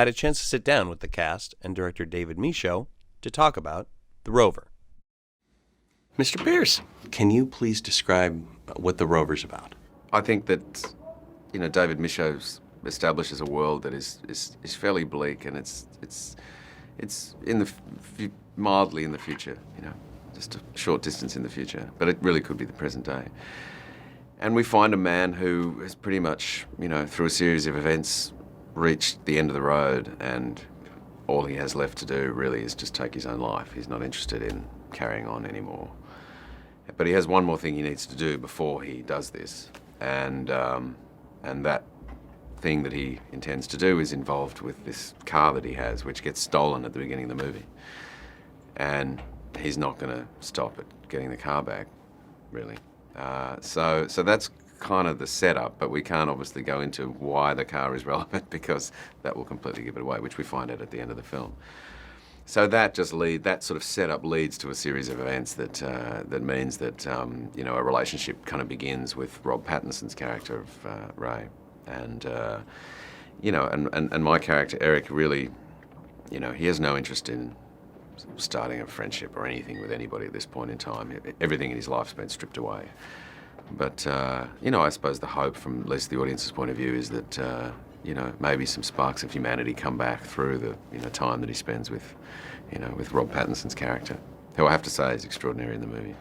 I had a chance to sit down with the cast and director David Michod to talk about TheRover. Mr. Pearce, can you please describe what TheRover's about? I think that, David Michod establishes a world that is fairly bleak, and it's in the mildly in the future, just a short distance in the future, but it really could be the present day. And we find a man who has pretty much, through a series of events, reached the end of the road, and all he has left to do really is just take his own life. He's not interested in carrying on anymore. But he has one more thing he needs to do before he does this, and that thing that he intends to do is involved with this car that he has, which gets stolen at the beginning of the movie. And he's not going to stop at getting the car back, really. So that's kind of the setup, but we can't obviously go into why the car is relevant because that will completely give it away, which we find out at the end of the film. So that sort of setup leads to a series of events that means that a relationship kind of begins with Rob Pattinson's character of Ray, and and my character Eric really, he has no interest in starting a friendship or anything with anybody at this point in time. Everything in his life's been stripped away. But, I suppose the hope from at least the audience's point of view is that, maybe some sparks of humanity come back through the time that he spends with Rob Pattinson's character, who I have to say is extraordinary in the movie.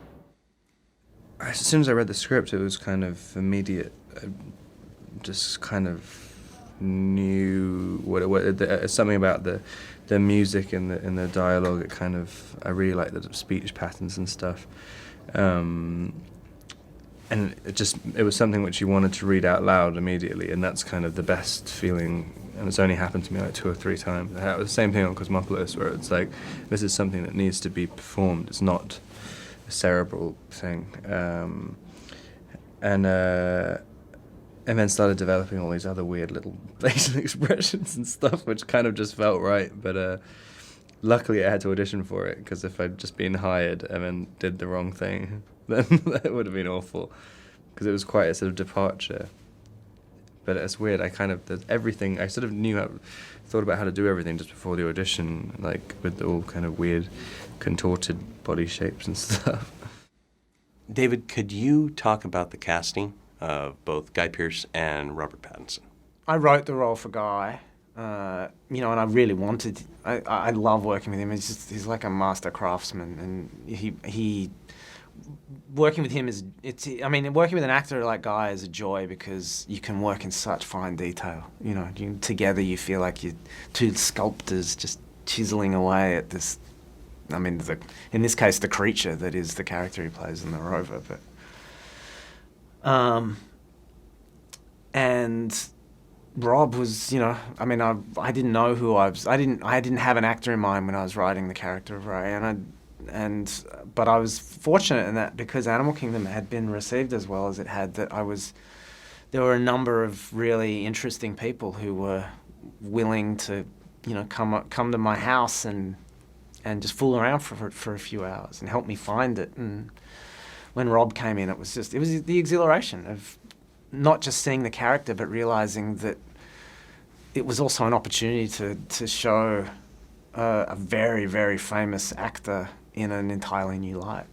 As soon as I read the script, it was kind of immediate. I just kind of knew something about the music and the dialogue. It kind of, I really like the speech patterns and stuff. And it was something which you wanted to read out loud immediately, and that's kind of the best feeling, and it's only happened to me like 2 or 3 times. I had the same thing on Cosmopolis, where it's like, this is something that needs to be performed, it's not a cerebral thing. And then started developing all these other weird little facial expressions and stuff, which kind of just felt right, but luckily I had to audition for it, because if I'd just been hired and then did the wrong thing, then that would have been awful, because it was quite a sort of departure. But it's weird, there's everything, I sort of thought about how to do everything just before the audition, like with all kind of weird contorted body shapes and stuff. David, could you talk about the casting of both Guy Pearce and Robert Pattinson? I wrote the role for Guy, and I really wanted. I love working with him. He's like a master craftsman, and he working with him working with an actor like Guy is a joy, because you can work in such fine detail. Together you feel like you're 2 sculptors just chiseling away at this. In this case, the creature that is the character he plays in TheRover, but. And Rob was, I didn't know who I was. I didn't have an actor in mind when I was writing the character of Ray, but I was fortunate in that, because Animal Kingdom had been received as well as it had, there were a number of really interesting people who were willing to, come to my house and just fool around for a few hours and help me find it. And when Rob came in, it was the exhilaration of not just seeing the character, but realizing that it was also an opportunity to show a very, very famous actor in an entirely new light.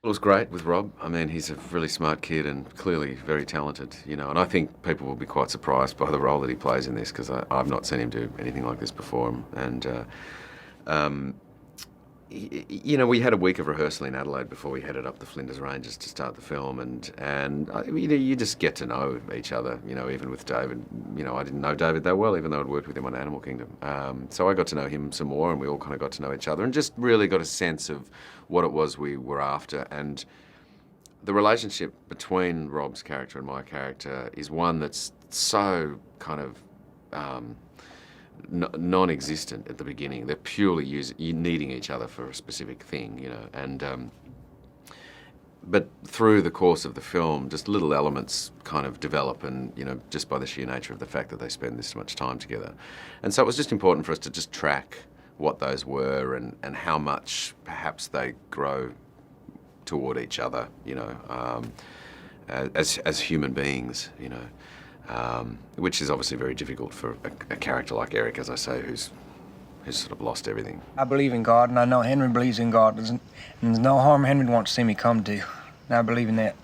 It was great with Rob. He's a really smart kid and clearly very talented, and I think people will be quite surprised by the role that he plays in this, because I've not seen him do anything like this before. And we had a week of rehearsal in Adelaide before we headed up the Flinders Ranges to start the film, and you just get to know each other. Even with David, I didn't know David that well, even though I'd worked with him on Animal Kingdom. So I got to know him some more, and we all kind of got to know each other, and just really got a sense of what it was we were after. And the relationship between Rob's character and my character is one that's so kind of non-existent at the beginning. They're purely needing each other for a specific thing, and but through the course of the film, just little elements kind of develop, and just by the sheer nature of the fact that they spend this much time together. And so it was just important for us to just track what those were, and how much perhaps they grow toward each other, as human beings, which is obviously very difficult for a character like Eric, as I say, who's sort of lost everything. I believe in God, and I know Henry believes in God, and there's no harm Henry wants to see me come to. And I believe in that.